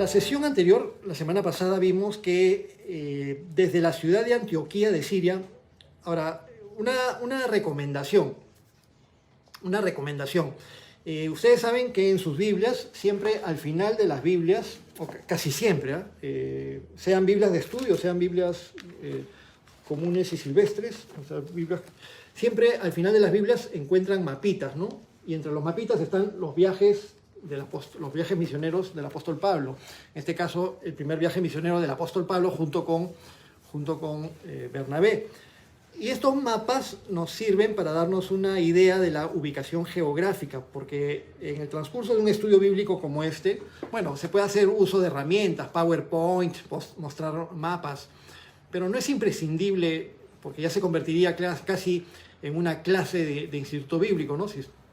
la sesión anterior, la semana pasada, vimos que desde la ciudad de Antioquía de Siria, ahora, una recomendación. Ustedes saben que en sus Biblias, siempre al final de las Biblias, o casi siempre, sean Biblias de estudio, sean Biblias comunes y silvestres, o sea, siempre al final de las Biblias encuentran mapitas, ¿no? Y entre los mapitas están los viajes misioneros del apóstol Pablo. En este caso, el primer viaje misionero del apóstol Pablo junto con Bernabé. Y estos mapas nos sirven para darnos una idea de la ubicación geográfica, porque en el transcurso de un estudio bíblico como este, bueno, se puede hacer uso de herramientas, PowerPoint, mostrar mapas, pero no es imprescindible, porque ya se convertiría casi en una clase de instituto bíblico, ¿no?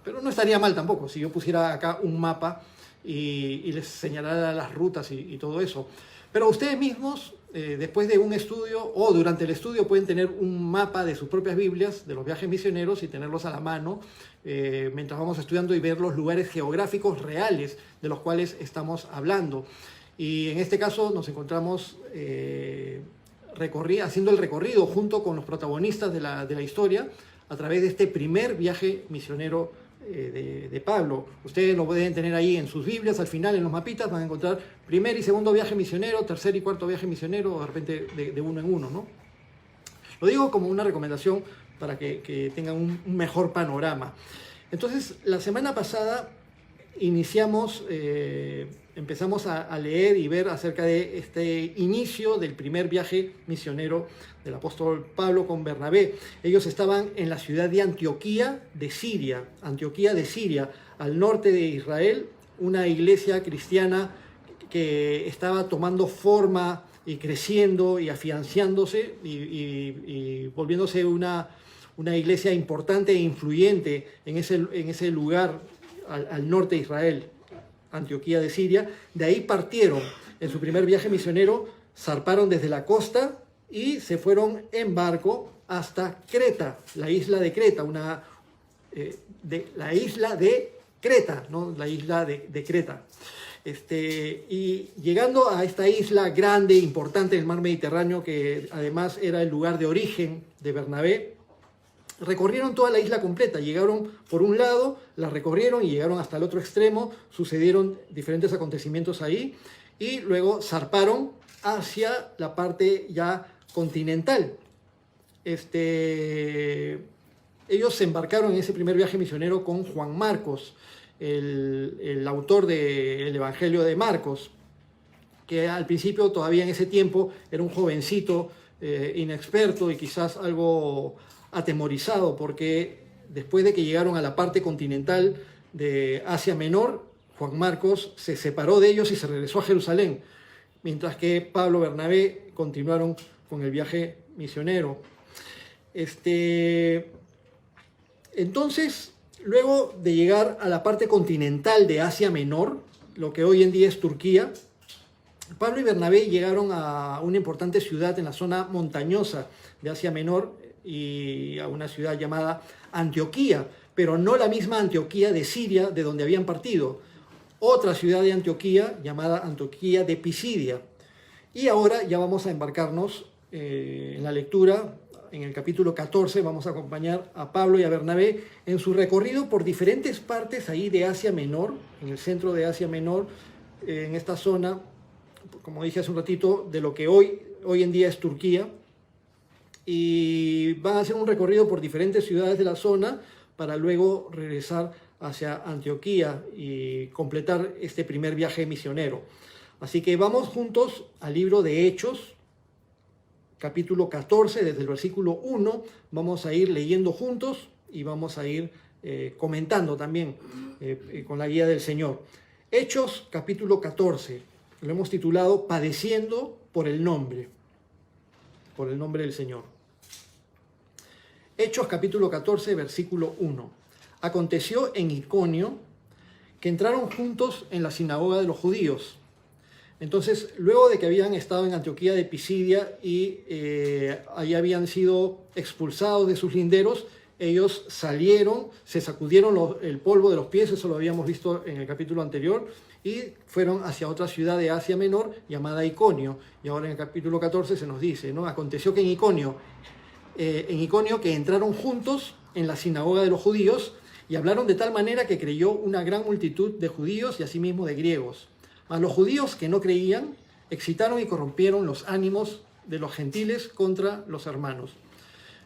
Pero no estaría mal tampoco si yo pusiera acá un mapa y les señalara las rutas y todo eso. Pero ustedes mismos, después de un estudio o durante el estudio, pueden tener un mapa de sus propias Biblias, de los viajes misioneros, y tenerlos a la mano mientras vamos estudiando y ver los lugares geográficos reales de los cuales estamos hablando. Y en este caso nos encontramos haciendo el recorrido junto con los protagonistas de la historia a través de este primer viaje misionero de Pablo. Ustedes lo pueden tener ahí en sus Biblias, al final en los mapitas van a encontrar primer y segundo viaje misionero, tercer y cuarto viaje misionero, de repente de uno en uno, ¿no? Lo digo como una recomendación para que tengan un mejor panorama. Entonces, la semana pasada empezamos a leer y ver acerca de este inicio del primer viaje misionero del apóstol Pablo con Bernabé. Ellos estaban en la ciudad de Antioquía de Siria, al norte de Israel, una iglesia cristiana que estaba tomando forma y creciendo y afianzándose y volviéndose una iglesia importante e influyente en ese lugar al norte de Israel, Antioquía de Siria. De ahí partieron en su primer viaje misionero, zarparon desde la costa y se fueron en barco hasta Creta, la isla de Creta, la isla de Creta, ¿no? La isla de Creta. Y llegando a esta isla grande, importante del mar Mediterráneo, que además era el lugar de origen de Bernabé, recorrieron toda la isla completa, llegaron por un lado, la recorrieron y llegaron hasta el otro extremo, sucedieron diferentes acontecimientos ahí y luego zarparon hacia la parte ya continental. Ellos se embarcaron en ese primer viaje misionero con Juan Marcos, el autor del Evangelio de Marcos, que al principio, todavía en ese tiempo, era un jovencito inexperto y quizás algo atemorizado, porque después de que llegaron a la parte continental de Asia Menor, Juan Marcos se separó de ellos y se regresó a Jerusalén, mientras que Pablo y Bernabé continuaron con el viaje misionero. Entonces, luego de llegar a la parte continental de Asia Menor, lo que hoy en día es Turquía, Pablo y Bernabé llegaron a una importante ciudad en la zona montañosa de Asia Menor, y a una ciudad llamada Antioquía, pero no la misma Antioquía de Siria de donde habían partido, otra ciudad de Antioquía llamada Antioquía de Pisidia. Y ahora ya vamos a embarcarnos en la lectura. En el capítulo 14 vamos a acompañar a Pablo y a Bernabé en su recorrido por diferentes partes ahí de Asia Menor, en el centro de Asia Menor, en esta zona, como dije hace un ratito, de lo que hoy en día es Turquía. Y van a hacer un recorrido por diferentes ciudades de la zona para luego regresar hacia Antioquía y completar este primer viaje misionero. Así que vamos juntos al libro de Hechos, capítulo 14, desde el versículo 1. Vamos a ir leyendo juntos y vamos a ir comentando también con la guía del Señor. Hechos, capítulo 14. Lo hemos titulado Padeciendo por el nombre del Señor. Hechos capítulo 14, versículo 1. Aconteció en Iconio que entraron juntos en la sinagoga de los judíos. Entonces, luego de que habían estado en Antioquía de Pisidia y ahí habían sido expulsados de sus linderos, ellos salieron, se sacudieron el polvo de los pies, eso lo habíamos visto en el capítulo anterior, y fueron hacia otra ciudad de Asia Menor llamada Iconio. Y ahora en el capítulo 14 se nos dice, ¿no? Aconteció que en Iconio que entraron juntos en la sinagoga de los judíos y hablaron de tal manera que creyó una gran multitud de judíos y asimismo de griegos. Mas los judíos que no creían excitaron y corrompieron los ánimos de los gentiles contra los hermanos.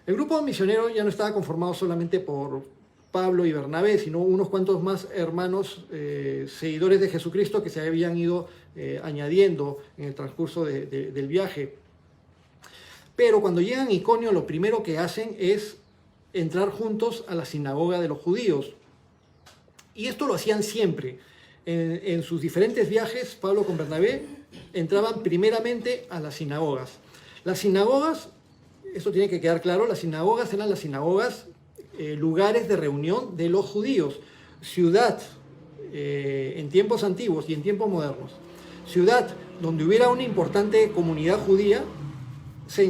El grupo misionero ya no estaba conformado solamente por Pablo y Bernabé, sino unos cuantos más hermanos seguidores de Jesucristo que se habían ido añadiendo en el transcurso del viaje. Pero cuando llegan a Iconio, lo primero que hacen es entrar juntos a la sinagoga de los judíos. Y esto lo hacían siempre. En sus diferentes viajes, Pablo con Bernabé entraban primeramente a las sinagogas. Las sinagogas, esto tiene que quedar claro, las sinagogas eran las sinagogas, lugares de reunión de los judíos. Ciudad, en tiempos antiguos y en tiempos modernos, ciudad donde hubiera una importante comunidad judía, se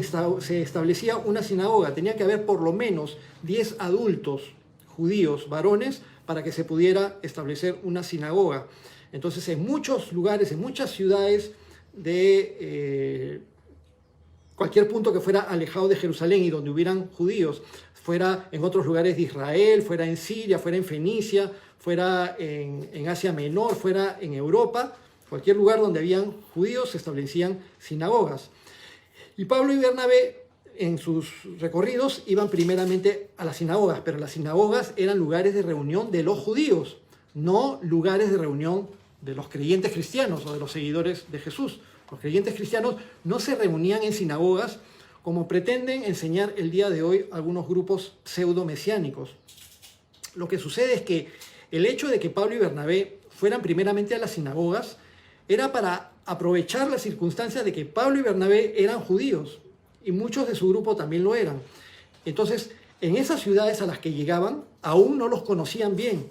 establecía una sinagoga. Tenía que haber por lo menos 10 adultos judíos, varones, para que se pudiera establecer una sinagoga. Entonces, en muchos lugares, en muchas ciudades de cualquier punto que fuera alejado de Jerusalén y donde hubieran judíos, fuera en otros lugares de Israel, fuera en Siria, fuera en Fenicia, fuera en Asia Menor, fuera en Europa, cualquier lugar donde habían judíos se establecían sinagogas. Y Pablo y Bernabé en sus recorridos iban primeramente a las sinagogas, pero las sinagogas eran lugares de reunión de los judíos, no lugares de reunión de los creyentes cristianos o de los seguidores de Jesús. Los creyentes cristianos no se reunían en sinagogas como pretenden enseñar el día de hoy algunos grupos pseudo-mesiánicos. Lo que sucede es que el hecho de que Pablo y Bernabé fueran primeramente a las sinagogas era para aprovechar la circunstancia de que Pablo y Bernabé eran judíos y muchos de su grupo también lo eran. Entonces, en esas ciudades a las que llegaban, aún no los conocían bien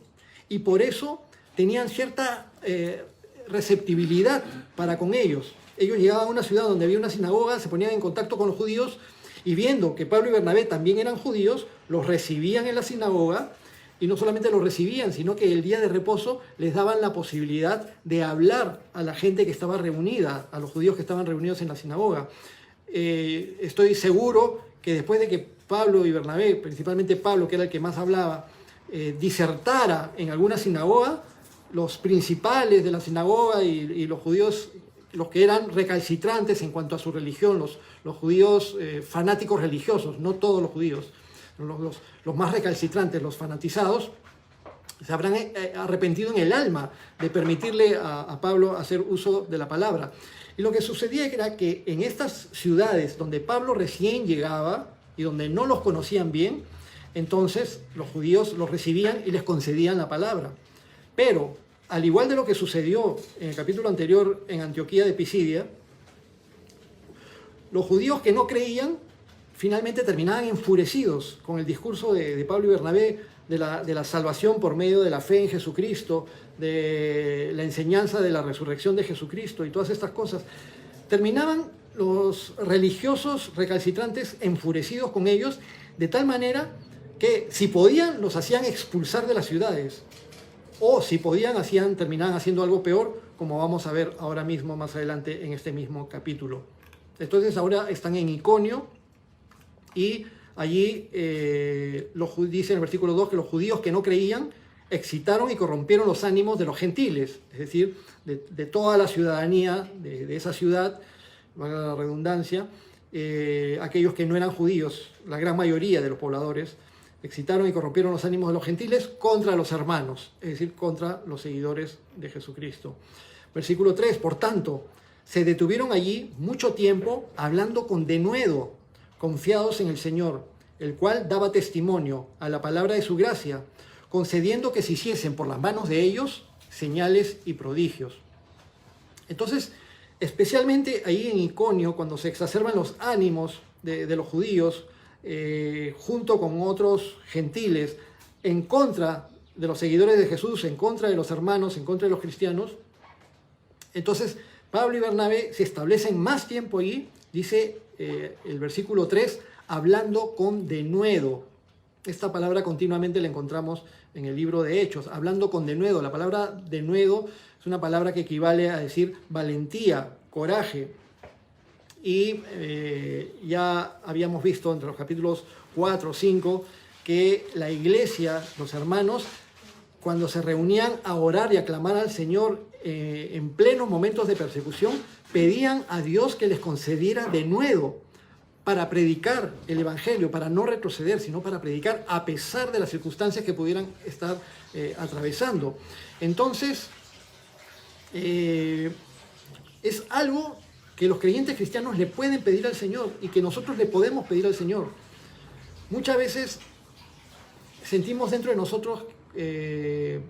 y por eso tenían cierta receptibilidad para con ellos. Ellos llegaban a una ciudad donde había una sinagoga, se ponían en contacto con los judíos y viendo que Pablo y Bernabé también eran judíos, los recibían en la sinagoga y no solamente los recibían, sino que el día de reposo les daban la posibilidad de hablar a la gente que estaba reunida, a los judíos que estaban reunidos en la sinagoga. Estoy seguro que después de que Pablo y Bernabé, principalmente Pablo, que era el que más hablaba, disertara en alguna sinagoga, los principales de la sinagoga y los judíos, los que eran recalcitrantes en cuanto a su religión, los judíos fanáticos religiosos, no todos los judíos, los más recalcitrantes, los fanatizados, se habrán arrepentido en el alma de permitirle a Pablo hacer uso de la palabra. Y lo que sucedía era que en estas ciudades donde Pablo recién llegaba y donde no los conocían bien, entonces los judíos los recibían y les concedían la palabra. Pero, al igual de lo que sucedió en el capítulo anterior en Antioquía de Pisidia, los judíos que no creían finalmente terminaban enfurecidos con el discurso de Pablo y Bernabé de la salvación por medio de la fe en Jesucristo, de la enseñanza de la resurrección de Jesucristo y todas estas cosas. Terminaban los religiosos recalcitrantes enfurecidos con ellos, de tal manera que si podían los hacían expulsar de las ciudades, o si podían terminaban haciendo algo peor, como vamos a ver ahora mismo más adelante en este mismo capítulo. Entonces ahora están en Iconio y allí dice en el versículo 2 que los judíos que no creían excitaron y corrompieron los ánimos de los gentiles, es decir, de toda la ciudadanía de esa ciudad, valga la redundancia, aquellos que no eran judíos, la gran mayoría de los pobladores, excitaron y corrompieron los ánimos de los gentiles contra los hermanos, es decir, contra los seguidores de Jesucristo. Versículo 3, por tanto, se detuvieron allí mucho tiempo hablando con denuedo, confiados en el Señor, el cual daba testimonio a la palabra de su gracia, concediendo que se hiciesen por las manos de ellos señales y prodigios. Entonces, especialmente ahí en Iconio, cuando se exacerban los ánimos de los judíos, junto con otros gentiles, en contra de los seguidores de Jesús, en contra de los hermanos, en contra de los cristianos, entonces Pablo y Bernabé se establecen más tiempo allí, dice el versículo 3, hablando con denuedo. Esta palabra continuamente la encontramos en el libro de Hechos, hablando con denuedo. La palabra denuedo es una palabra que equivale a decir valentía, coraje. Y ya habíamos visto entre los capítulos 4 o 5 que la iglesia, los hermanos, cuando se reunían a orar y a clamar al Señor en plenos momentos de persecución, pedían a Dios que les concediera denuedo para predicar el Evangelio, para no retroceder, sino para predicar a pesar de las circunstancias que pudieran estar atravesando. Entonces, es algo que los creyentes cristianos le pueden pedir al Señor y que nosotros le podemos pedir al Señor. Muchas veces sentimos dentro de nosotros de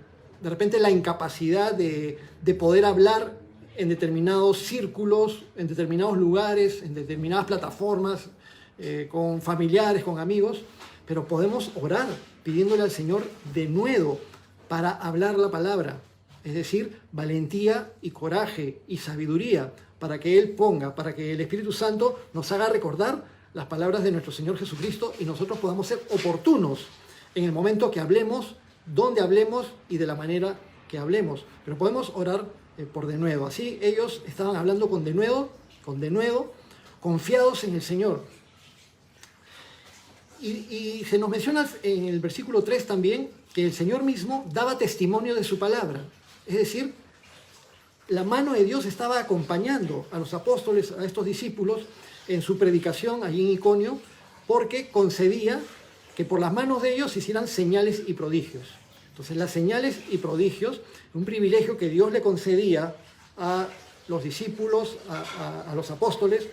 repente la incapacidad de poder hablar en determinados círculos, en determinados lugares, en determinadas plataformas, con familiares, con amigos, pero podemos orar pidiéndole al Señor denuedo para hablar la palabra, es decir, valentía y coraje y sabiduría para que Él ponga, para que el Espíritu Santo nos haga recordar las palabras de nuestro Señor Jesucristo y nosotros podamos ser oportunos en el momento que hablemos, donde hablemos y de la manera que hablemos. Pero podemos orar por denuedo. Así ellos estaban hablando con denuedo, confiados en el Señor. Y se nos menciona en el versículo 3 también que el Señor mismo daba testimonio de su palabra. Es decir, la mano de Dios estaba acompañando a los apóstoles, a estos discípulos, en su predicación allí en Iconio, porque concedía que por las manos de ellos se hicieran señales y prodigios. Entonces, las señales y prodigios, un privilegio que Dios le concedía a los discípulos, a los apóstoles,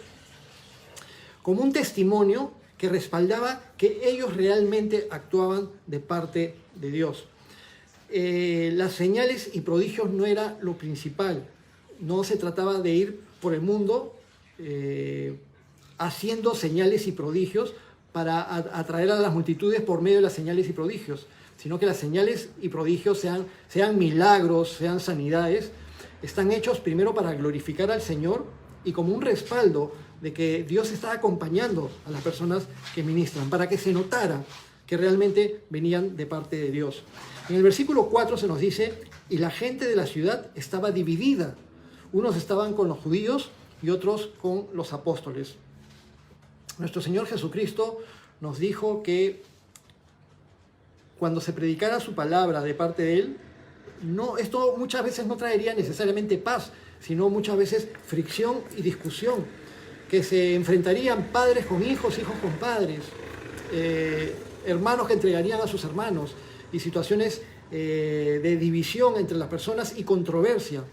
como un testimonio que respaldaba que ellos realmente actuaban de parte de Dios. Las señales y prodigios no era lo principal. No se trataba de ir por el mundo haciendo señales y prodigios para atraer a las multitudes por medio de las señales y prodigios, sino que las señales y prodigios sean milagros, sean sanidades, están hechos primero para glorificar al Señor y como un respaldo de que Dios está acompañando a las personas que ministran, para que se notara que realmente venían de parte de Dios. En el versículo 4 se nos dice, y la gente de la ciudad estaba dividida. Unos estaban con los judíos y otros con los apóstoles. Nuestro Señor Jesucristo nos dijo que cuando se predicara su palabra de parte de Él, esto muchas veces no traería necesariamente paz, sino muchas veces fricción y discusión, que se enfrentarían padres con hijos, hijos con padres, hermanos que entregarían a sus hermanos, y situaciones de división entre las personas y controversia.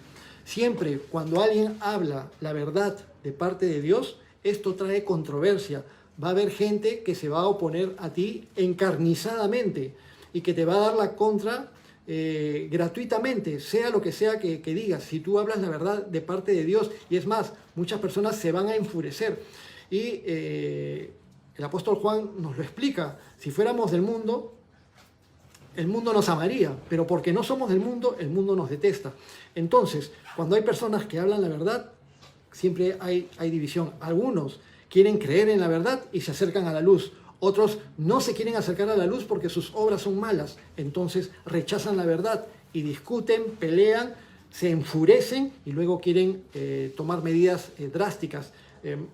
Siempre cuando alguien habla la verdad de parte de Dios, esto trae controversia. Va a haber gente que se va a oponer a ti encarnizadamente y que te va a dar la contra gratuitamente, sea lo que sea que digas. Si tú hablas la verdad de parte de Dios, y es más, muchas personas se van a enfurecer. Y el apóstol Juan nos lo explica. Si fuéramos del mundo, el mundo nos amaría, pero porque no somos del mundo, el mundo nos detesta. Entonces, cuando hay personas que hablan la verdad, siempre hay división. Algunos quieren creer en la verdad y se acercan a la luz. Otros no se quieren acercar a la luz porque sus obras son malas. Entonces rechazan la verdad y discuten, pelean, se enfurecen y luego quieren tomar medidas drásticas,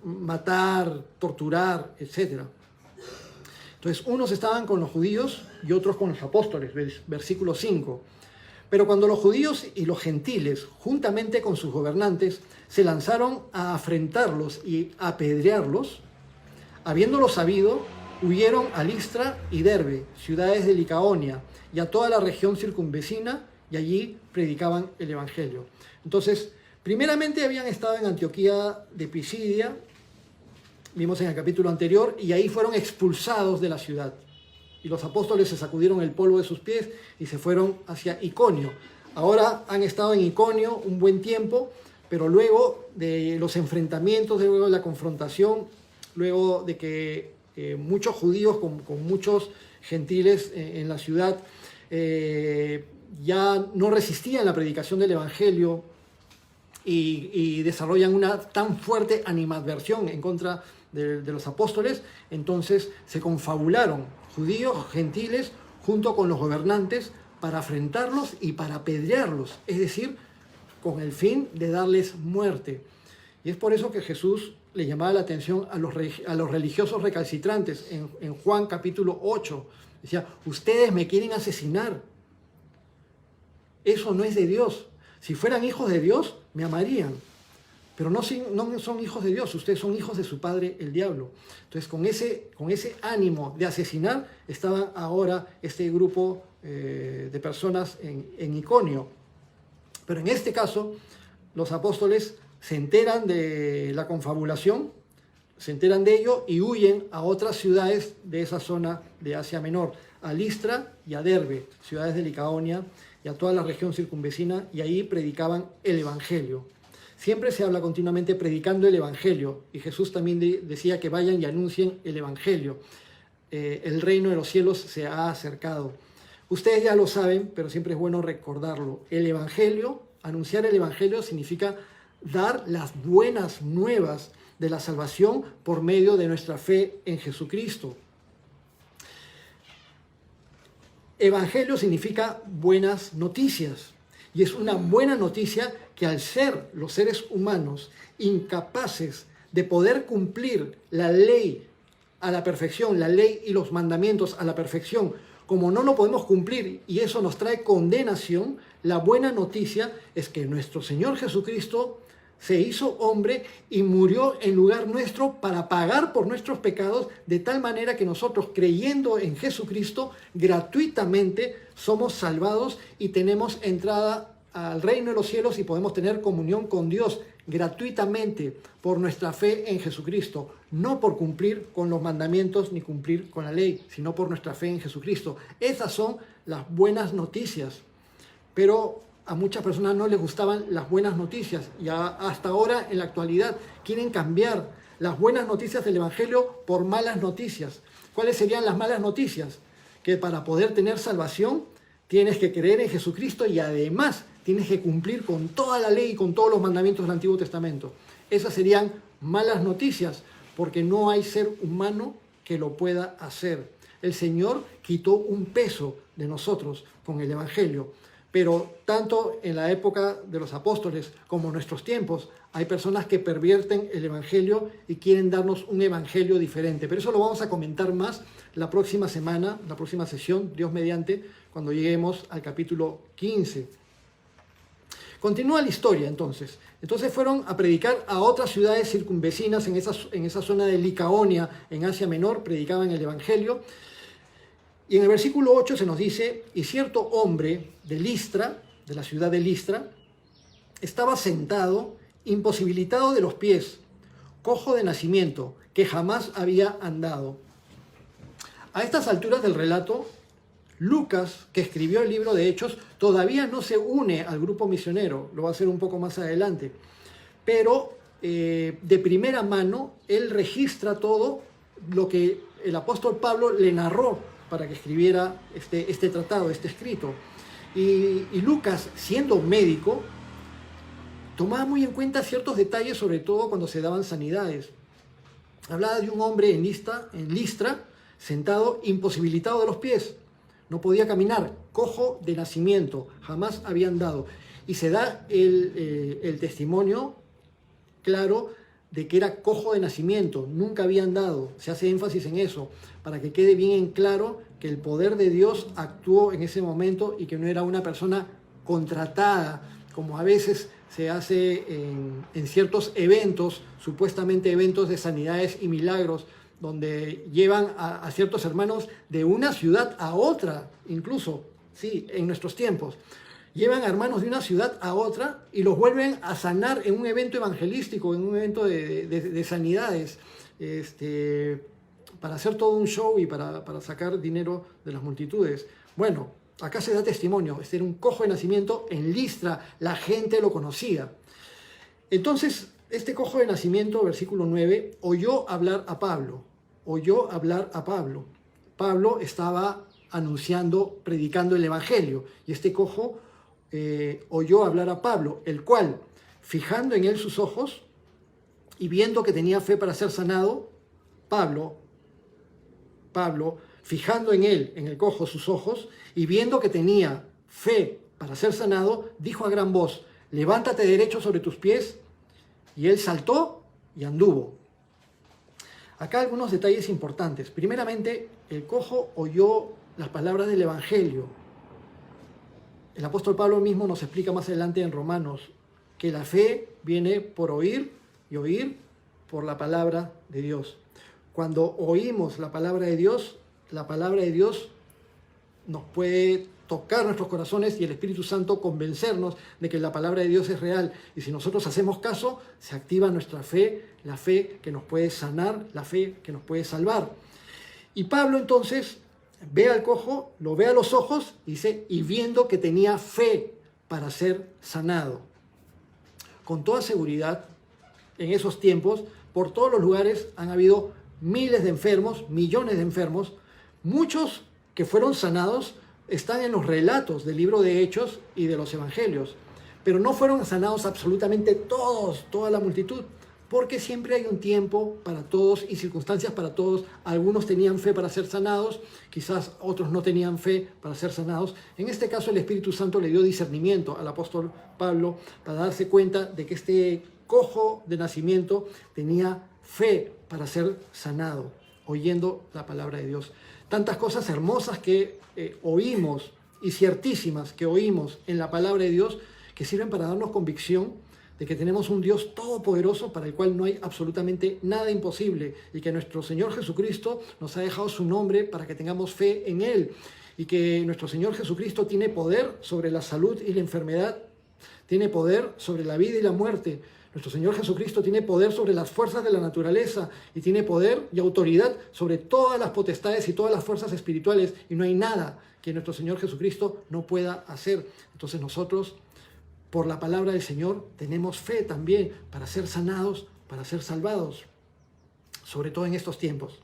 matar, torturar, etc. Entonces, unos estaban con los judíos y otros con los apóstoles, versículo 5. Pero cuando los judíos y los gentiles, juntamente con sus gobernantes, se lanzaron a afrentarlos y a apedrearlos, habiéndolo sabido, huyeron a Listra y Derbe, ciudades de Licaonia, y a toda la región circunvecina, y allí predicaban el Evangelio. Entonces, primeramente habían estado en Antioquía de Pisidia, vimos en el capítulo anterior, y ahí fueron expulsados de la ciudad. Y los apóstoles se sacudieron el polvo de sus pies y se fueron hacia Iconio. Ahora han estado en Iconio un buen tiempo, pero luego de los enfrentamientos, luego de la confrontación, luego de que muchos judíos con muchos gentiles en la ciudad ya no resistían la predicación del Evangelio y desarrollan una tan fuerte animadversión en contra de los apóstoles, entonces se confabularon judíos, gentiles, junto con los gobernantes para afrentarlos y para apedrearlos, es decir, con el fin de darles muerte. Y es por eso que Jesús le llamaba la atención a los religiosos recalcitrantes en Juan capítulo 8. Decía, ustedes me quieren asesinar. Eso no es de Dios. Si fueran hijos de Dios, me amarían. Pero no son hijos de Dios, ustedes son hijos de su padre, el diablo. Entonces, con ese ánimo de asesinar, estaba ahora este grupo de personas en Iconio. Pero en este caso, los apóstoles se enteran de la confabulación, se enteran de ello y huyen a otras ciudades de esa zona de Asia Menor, a Listra y a Derbe, ciudades de Licaonia y a toda la región circunvecina, y ahí predicaban el Evangelio. Siempre se habla continuamente predicando el Evangelio, y Jesús también decía que vayan y anuncien el Evangelio. El reino de los cielos se ha acercado. Ustedes ya lo saben, pero siempre es bueno recordarlo. El Evangelio, anunciar el Evangelio significa dar las buenas nuevas de la salvación por medio de nuestra fe en Jesucristo. Evangelio significa buenas noticias, y es una buena noticia que al ser los seres humanos incapaces de poder cumplir la ley a la perfección, la ley y los mandamientos a la perfección, como no lo podemos cumplir y eso nos trae condenación, la buena noticia es que nuestro Señor Jesucristo se hizo hombre y murió en lugar nuestro para pagar por nuestros pecados, de tal manera que nosotros, creyendo en Jesucristo, gratuitamente somos salvados y tenemos entrada al reino de los cielos y podemos tener comunión con Dios gratuitamente por nuestra fe en Jesucristo, no por cumplir con los mandamientos ni cumplir con la ley, sino por nuestra fe en Jesucristo. Esas son las buenas noticias, pero a muchas personas no les gustaban las buenas noticias y hasta ahora en la actualidad quieren cambiar las buenas noticias del Evangelio por malas noticias. ¿Cuáles serían las malas noticias? Que para poder tener salvación tienes que creer en Jesucristo y además tienes que cumplir con toda la ley y con todos los mandamientos del Antiguo Testamento. Esas serían malas noticias porque no hay ser humano que lo pueda hacer. El Señor quitó un peso de nosotros con el Evangelio. Pero tanto en la época de los apóstoles como en nuestros tiempos hay personas que pervierten el Evangelio y quieren darnos un Evangelio diferente. Pero eso lo vamos a comentar más la próxima semana, la próxima sesión, Dios mediante, cuando lleguemos al capítulo 15. Continúa la historia entonces. Entonces fueron a predicar a otras ciudades circunvecinas en esa zona de Licaonia, en Asia Menor, predicaban el Evangelio. Y en el versículo 8 se nos dice, y cierto hombre de Listra, de la ciudad de Listra, estaba sentado, imposibilitado de los pies, cojo de nacimiento, que jamás había andado. A estas alturas del relato, Lucas, que escribió el libro de Hechos, todavía no se une al grupo misionero, lo va a hacer un poco más adelante, pero de primera mano, él registra todo lo que el apóstol Pablo le narró para que escribiera este tratado, este escrito. Y Lucas, siendo médico, tomaba muy en cuenta ciertos detalles, sobre todo cuando se daban sanidades. Hablaba de un hombre en Listra, sentado, imposibilitado de los pies. No podía caminar, cojo de nacimiento, jamás había andado. Y se da el testimonio claro de que era cojo de nacimiento, nunca había andado. Se hace énfasis en eso, para que quede bien en claro que el poder de Dios actuó en ese momento y que no era una persona contratada, como a veces se hace en ciertos eventos, supuestamente eventos de sanidades y milagros, donde llevan a ciertos hermanos de una ciudad a otra, incluso, sí, en nuestros tiempos. Llevan a hermanos de una ciudad a otra y los vuelven a sanar en un evento evangelístico, en un evento de sanidades, para hacer todo un show y para sacar dinero de las multitudes. Bueno, acá se da testimonio. Este era un cojo de nacimiento en Listra, la gente lo conocía. Entonces, este cojo de nacimiento, versículo 9, oyó hablar a Pablo. Pablo estaba anunciando, predicando el Evangelio, y este cojo oyó hablar a Pablo, el cual, fijando en él sus ojos y viendo que tenía fe para ser sanado, Pablo, fijando en él, en el cojo, sus ojos, y viendo que tenía fe para ser sanado, dijo a gran voz: levántate derecho sobre tus pies. Y él saltó y anduvo. Acá algunos detalles importantes. Primeramente, el cojo oyó las palabras del Evangelio. El apóstol Pablo mismo nos explica más adelante en Romanos que la fe viene por oír y oír por la palabra de Dios. Cuando oímos la palabra de Dios nos puede tocar nuestros corazones y el Espíritu Santo convencernos de que la palabra de Dios es real. Y si nosotros hacemos caso, se activa nuestra fe, la fe que nos puede sanar, la fe que nos puede salvar. Y Pablo entonces ve al cojo, lo ve a los ojos, dice, y viendo que tenía fe para ser sanado. Con toda seguridad, en esos tiempos, por todos los lugares han habido miles de enfermos, millones de enfermos. Muchos que fueron sanados están en los relatos del libro de Hechos y de los Evangelios, pero no fueron sanados absolutamente todos, toda la multitud, porque siempre hay un tiempo para todos y circunstancias para todos. Algunos tenían fe para ser sanados, quizás otros no tenían fe para ser sanados. En este caso el Espíritu Santo le dio discernimiento al apóstol Pablo para darse cuenta de que este cojo de nacimiento tenía fe para ser sanado, oyendo la palabra de Dios. Tantas cosas hermosas que oímos y ciertísimas que oímos en la palabra de Dios que sirven para darnos convicción de que tenemos un Dios todopoderoso para el cual no hay absolutamente nada imposible, y que nuestro Señor Jesucristo nos ha dejado su nombre para que tengamos fe en Él, y que nuestro Señor Jesucristo tiene poder sobre la salud y la enfermedad, tiene poder sobre la vida y la muerte. Nuestro Señor Jesucristo tiene poder sobre las fuerzas de la naturaleza y tiene poder y autoridad sobre todas las potestades y todas las fuerzas espirituales, y no hay nada que nuestro Señor Jesucristo no pueda hacer. Entonces nosotros, por la palabra del Señor, tenemos fe también para ser sanados, para ser salvados, sobre todo en estos tiempos.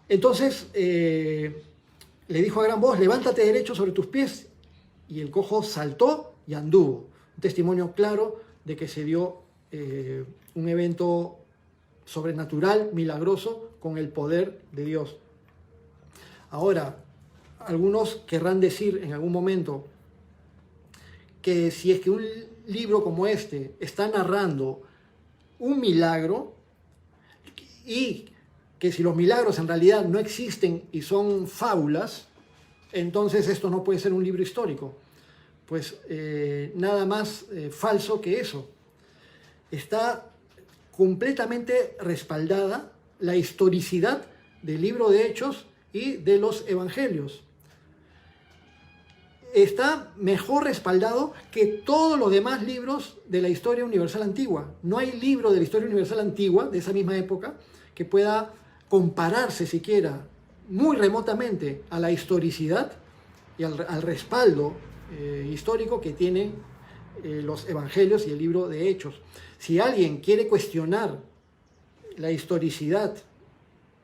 Entonces le dijo a gran voz: levántate derecho sobre tus pies. Y el cojo saltó y anduvo. Un testimonio claro de que se dio un evento sobrenatural, milagroso, con el poder de Dios. Ahora, algunos querrán decir en algún momento que si es que un libro como este está narrando un milagro, y que si los milagros en realidad no existen y son fábulas, entonces esto no puede ser un libro histórico. Pues nada más falso que eso. Está completamente respaldada la historicidad del libro de Hechos y de los Evangelios. Está mejor respaldado que todos los demás libros de la historia universal antigua. No hay libro de la historia universal antigua, de esa misma época, que pueda compararse siquiera muy remotamente a la historicidad y al respaldo histórico que tienen los Evangelios y el libro de Hechos. Si alguien quiere cuestionar la historicidad,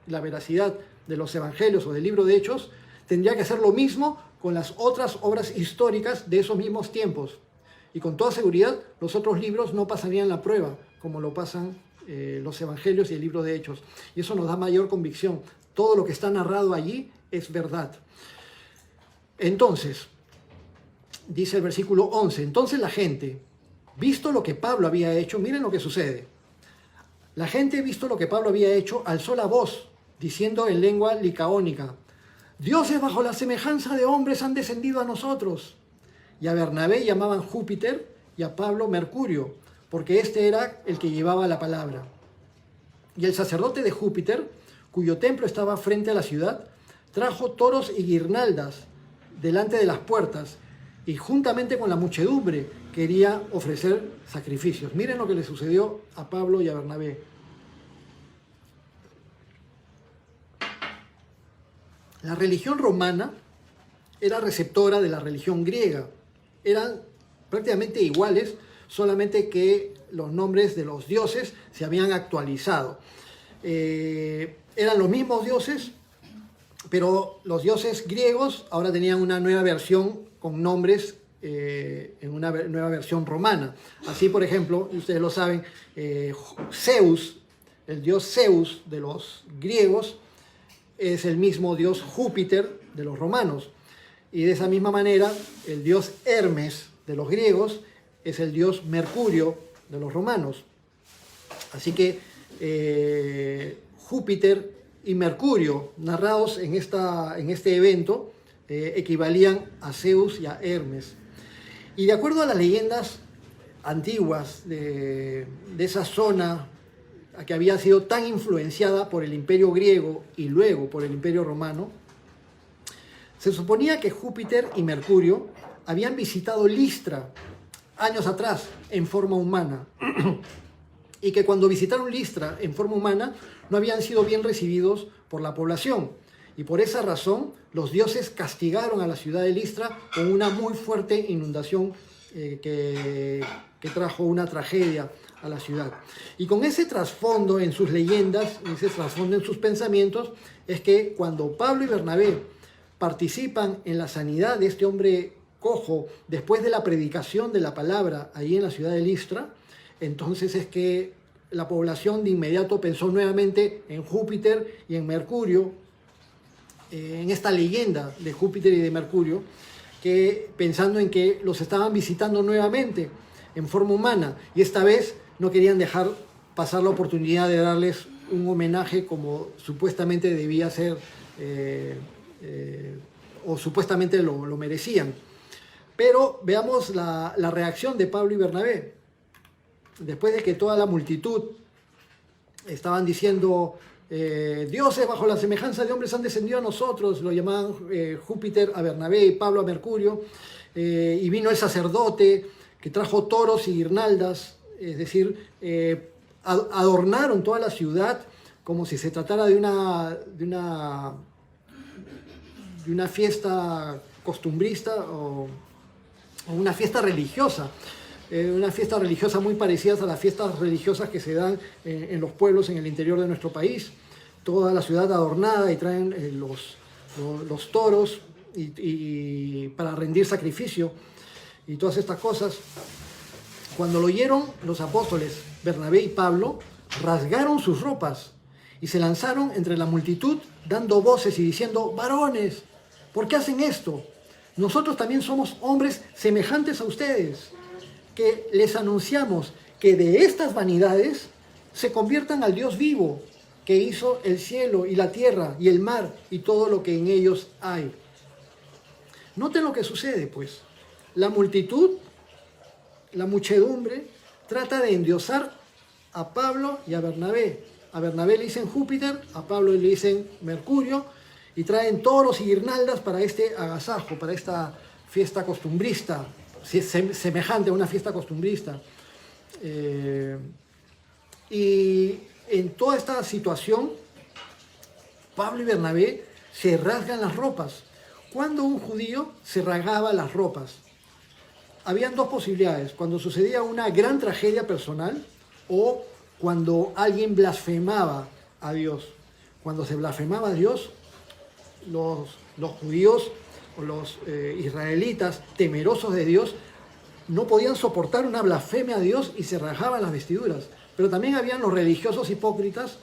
la veracidad de los Evangelios o del libro de Hechos, tendría que hacer lo mismo con las otras obras históricas de esos mismos tiempos. Y con toda seguridad, los otros libros no pasarían la prueba, como lo pasan los Evangelios y el libro de Hechos. Y eso nos da mayor convicción. Todo lo que está narrado allí es verdad. Entonces, dice el versículo 11, entonces la gente, visto lo que Pablo había hecho, miren lo que sucede. La gente, visto lo que Pablo había hecho, alzó la voz, diciendo en lengua licaónica: dioses bajo la semejanza de hombres han descendido a nosotros. Y a Bernabé llamaban Júpiter y a Pablo Mercurio, porque este era el que llevaba la palabra. Y el sacerdote de Júpiter, cuyo templo estaba frente a la ciudad, trajo toros y guirnaldas delante de las puertas, y juntamente con la muchedumbre quería ofrecer sacrificios. Miren lo que le sucedió a Pablo y a Bernabé. La religión romana era receptora de la religión griega. Eran prácticamente iguales, solamente que los nombres de los dioses se habían actualizado. Eran los mismos dioses, pero los dioses griegos ahora tenían una nueva versión con nombres en una nueva versión romana. Así, por ejemplo, y ustedes lo saben, Zeus el dios Zeus de los griegos es el mismo dios Júpiter de los romanos. Y de esa misma manera, el dios Hermes de los griegos es el dios Mercurio de los romanos. Así que Júpiter y Mercurio, narrados en este evento, equivalían a Zeus y a Hermes. Y de acuerdo a las leyendas antiguas de esa zona que había sido tan influenciada por el imperio griego y luego por el imperio romano, se suponía que Júpiter y Mercurio habían visitado Listra años atrás en forma humana y que cuando visitaron Listra en forma humana no habían sido bien recibidos por la población. Y por esa razón los dioses castigaron a la ciudad de Listra con una muy fuerte inundación que trajo una tragedia a la ciudad. Y con ese trasfondo en sus leyendas, ese trasfondo en sus pensamientos, es que cuando Pablo y Bernabé participan en la sanidad de este hombre cojo después de la predicación de la palabra allí en la ciudad de Listra, entonces es que la población de inmediato pensó nuevamente en Júpiter y en Mercurio, en esta leyenda de Júpiter y de Mercurio, que pensando en que los estaban visitando nuevamente en forma humana, y esta vez no querían dejar pasar la oportunidad de darles un homenaje como supuestamente debía ser, o supuestamente lo merecían. Pero veamos la reacción de Pablo y Bernabé. Después de que toda la multitud estaban diciendo, dioses bajo la semejanza de hombres han descendido a nosotros, lo llamaban Júpiter a Bernabé y Pablo a Mercurio, y vino el sacerdote que trajo toros y guirnaldas, es decir, adornaron toda la ciudad como si se tratara de una fiesta costumbrista o una fiesta religiosa. Una fiesta religiosa muy parecida a las fiestas religiosas que se dan en los pueblos en el interior de nuestro país. Toda la ciudad adornada y traen los toros y para rendir sacrificio y todas estas cosas. Cuando lo oyeron los apóstoles Bernabé y Pablo, rasgaron sus ropas y se lanzaron entre la multitud dando voces y diciendo, varones, ¿por qué hacen esto? Nosotros también somos hombres semejantes a ustedes, que les anunciamos que de estas vanidades se conviertan al Dios vivo, que hizo el cielo y la tierra y el mar y todo lo que en ellos hay. Noten lo que sucede, pues. La multitud, la muchedumbre, trata de endiosar a Pablo y a Bernabé. A Bernabé le dicen Júpiter, a Pablo le dicen Mercurio, y traen toros y guirnaldas para este agasajo, para esta fiesta costumbrista, semejante a una fiesta costumbrista. Y en toda esta situación, Pablo y Bernabé se rasgan las ropas. Cuando un judío se rasgaba las ropas, habían dos posibilidades: cuando sucedía una gran tragedia personal o cuando alguien blasfemaba a Dios. Cuando se blasfemaba a Dios, los judíos o los israelitas temerosos de Dios no podían soportar una blasfemia a Dios y se rasgaban las vestiduras. Pero también habían los religiosos hipócritas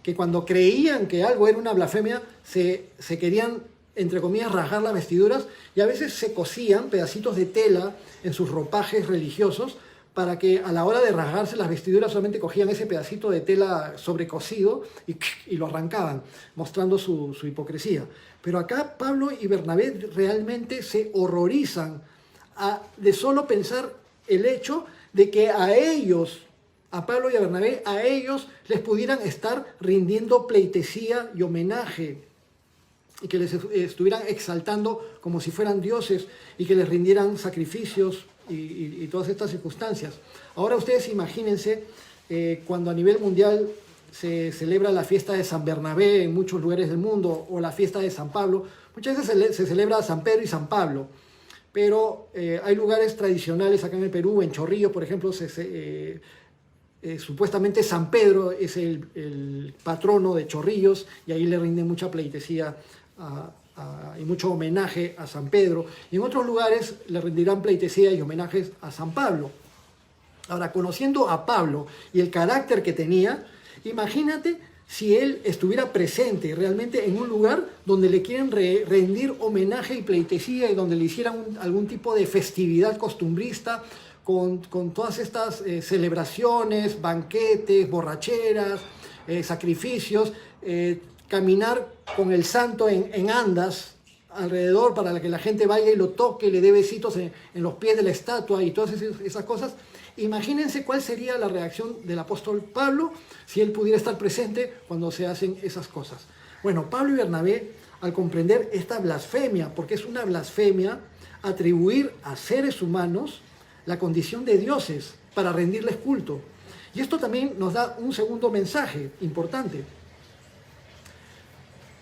que cuando creían que algo era una blasfemia se querían, entre comillas, rasgar las vestiduras, y a veces se cosían pedacitos de tela en sus ropajes religiosos para que a la hora de rasgarse las vestiduras solamente cogían ese pedacito de tela sobrecocido y lo arrancaban, mostrando su hipocresía. Pero acá Pablo y Bernabé realmente se horrorizan de solo pensar el hecho de que a ellos, a Pablo y a Bernabé, a ellos les pudieran estar rindiendo pleitesía y homenaje, y que les estuvieran exaltando como si fueran dioses, y que les rindieran sacrificios y todas estas circunstancias. Ahora ustedes imagínense cuando a nivel mundial se celebra la fiesta de San Bernabé en muchos lugares del mundo, o la fiesta de San Pablo. Muchas veces se celebra San Pedro y San Pablo, pero hay lugares tradicionales acá en el Perú, en Chorrillos, por ejemplo, supuestamente San Pedro es el patrono de Chorrillos, y ahí le rinden mucha pleitesía y mucho homenaje a San Pedro, y en otros lugares le rendirán pleitesía y homenajes a San Pablo. Ahora, conociendo a Pablo y el carácter que tenía, Imagínate si él estuviera presente realmente en un lugar donde le quieren rendir homenaje y pleitesía y donde le hicieran algún tipo de festividad costumbrista con todas estas celebraciones, banquetes, borracheras, sacrificios, caminar con el santo en andas alrededor para que la gente vaya y lo toque, le dé besitos en los pies de la estatua y todas esas cosas. Imagínense cuál sería la reacción del apóstol Pablo si él pudiera estar presente cuando se hacen esas cosas. Bueno, Pablo y Bernabé, al comprender esta blasfemia, porque es una blasfemia atribuir a seres humanos la condición de dioses para rendirles culto. Y esto también nos da un segundo mensaje importante.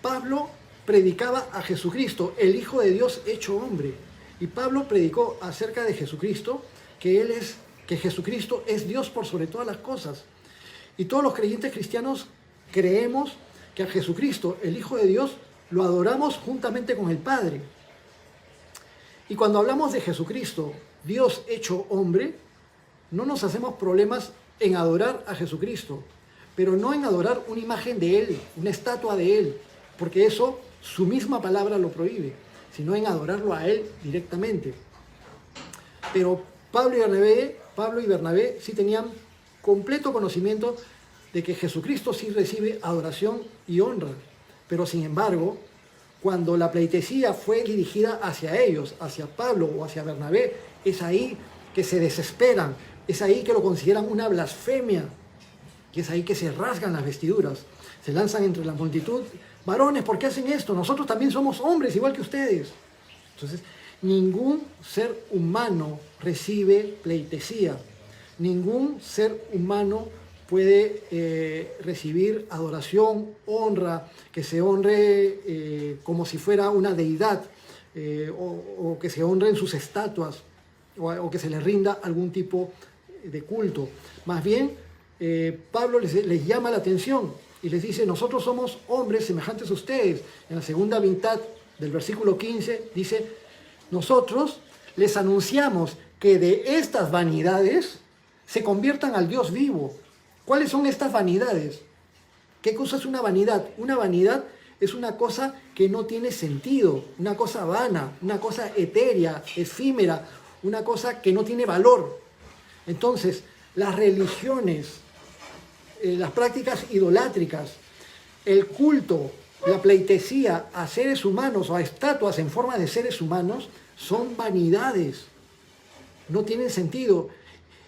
Pablo predicaba a Jesucristo, el Hijo de Dios hecho hombre. Y Pablo predicó acerca de Jesucristo, que Jesucristo es Dios por sobre todas las cosas. Y todos los creyentes cristianos creemos que a Jesucristo, el Hijo de Dios, lo adoramos juntamente con el Padre. Y cuando hablamos de Jesucristo, Dios hecho hombre, no nos hacemos problemas en adorar a Jesucristo, pero no en adorar una imagen de Él, una estatua de Él, porque eso su misma palabra lo prohíbe, sino en adorarlo a Él directamente. Pero Pablo y Bernabé sí tenían completo conocimiento de que Jesucristo sí recibe adoración y honra, pero sin embargo, cuando la pleitesía fue dirigida hacia ellos, hacia Pablo o hacia Bernabé, es ahí que se desesperan, es ahí que lo consideran una blasfemia, y es ahí que se rasgan las vestiduras, se lanzan entre la multitud. Varones, ¿por qué hacen esto? Nosotros también somos hombres, igual que ustedes. Entonces, ningún ser humano recibe pleitesía, ningún ser humano puede recibir adoración, honra, que se honre como si fuera una deidad, o que se honren sus estatuas, o que se les rinda algún tipo de culto. Más bien, Pablo les llama la atención y les dice: nosotros somos hombres semejantes a ustedes. En la segunda mitad del versículo 15 dice: nosotros les anunciamos que de estas vanidades se conviertan al Dios vivo. ¿Cuáles son estas vanidades? ¿Qué cosa es una vanidad? Una vanidad es una cosa que no tiene sentido, una cosa vana, una cosa etérea, efímera, una cosa que no tiene valor. Entonces, las religiones, las prácticas idolátricas, el culto, la pleitesía a seres humanos o a estatuas en forma de seres humanos son vanidades, no tienen sentido.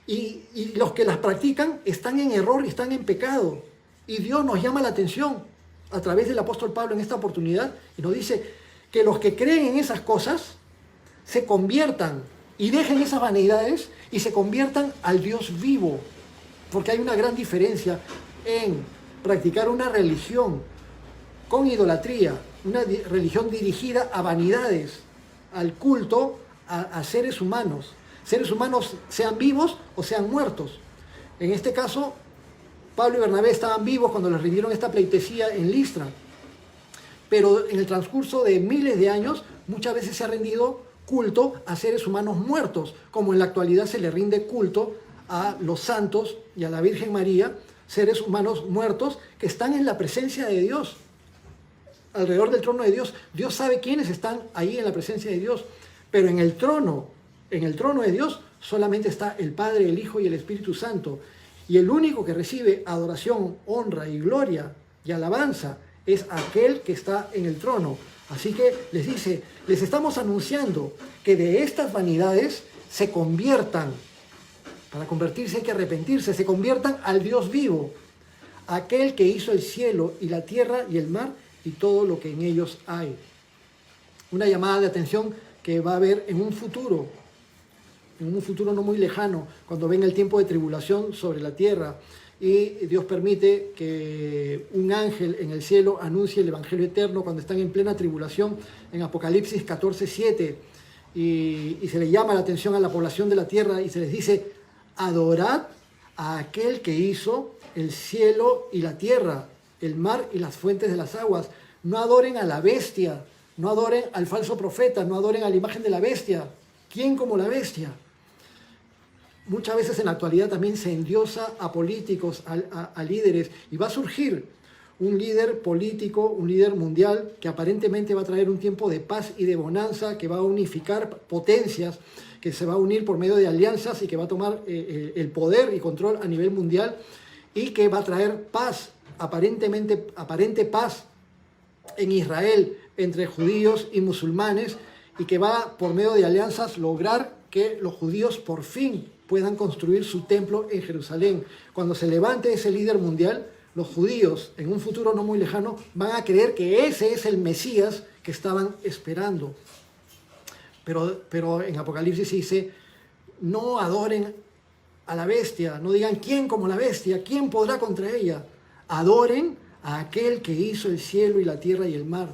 Y los que las practican están en error y están en pecado. Y Dios nos llama la atención a través del apóstol Pablo en esta oportunidad y nos dice que los que creen en esas cosas se conviertan y dejen esas vanidades y se conviertan al Dios vivo. Porque hay una gran diferencia en practicar una religión con idolatría, una religión dirigida a vanidades, al culto a seres humanos sean vivos o sean muertos. En este caso, Pablo y Bernabé estaban vivos cuando les rindieron esta pleitesía en Listra, pero en el transcurso de miles de años muchas veces se ha rendido culto a seres humanos muertos, como en la actualidad se le rinde culto a los santos y a la Virgen María, seres humanos muertos que están en la presencia de Dios, alrededor del trono de Dios. Dios sabe quiénes están ahí en la presencia de Dios, pero en el trono de Dios solamente está el Padre, el Hijo y el Espíritu Santo. Y el único que recibe adoración, honra y gloria y alabanza es aquel que está en el trono. Así que les dice, les estamos anunciando que de estas vanidades se conviertan. Para convertirse hay que arrepentirse, se conviertan al Dios vivo, aquel que hizo el cielo y la tierra y el mar y todo lo que en ellos hay. Una llamada de atención que va a haber en un futuro no muy lejano, cuando venga el tiempo de tribulación sobre la tierra y Dios permite que un ángel en el cielo anuncie el evangelio eterno cuando están en plena tribulación, en Apocalipsis 14:7, y se le llama la atención a la población de la tierra y se les dice: adorad a aquel que hizo el cielo y la tierra, el mar y las fuentes de las aguas. No adoren a la bestia, no adoren al falso profeta, no adoren a la imagen de la bestia. ¿Quién como la bestia? muchas veces en la actualidad también se endiosa a políticos, a líderes, y va a surgir un líder político, un líder mundial que aparentemente va a traer un tiempo de paz y de bonanza, que va a unificar potencias, que se va a unir por medio de alianzas y que va a tomar el poder y control a nivel mundial y que va a traer paz, aparente paz en Israel entre judíos y musulmanes, y que va por medio de alianzas lograr que los judíos por fin puedan construir su templo en Jerusalén. Cuando se levante ese líder mundial, los judíos, en un futuro no muy lejano, van a creer que ese es el Mesías que estaban esperando. Pero en Apocalipsis dice, no adoren a la bestia, no digan quién como la bestia, quién podrá contra ella. Adoren a aquel que hizo el cielo y la tierra y el mar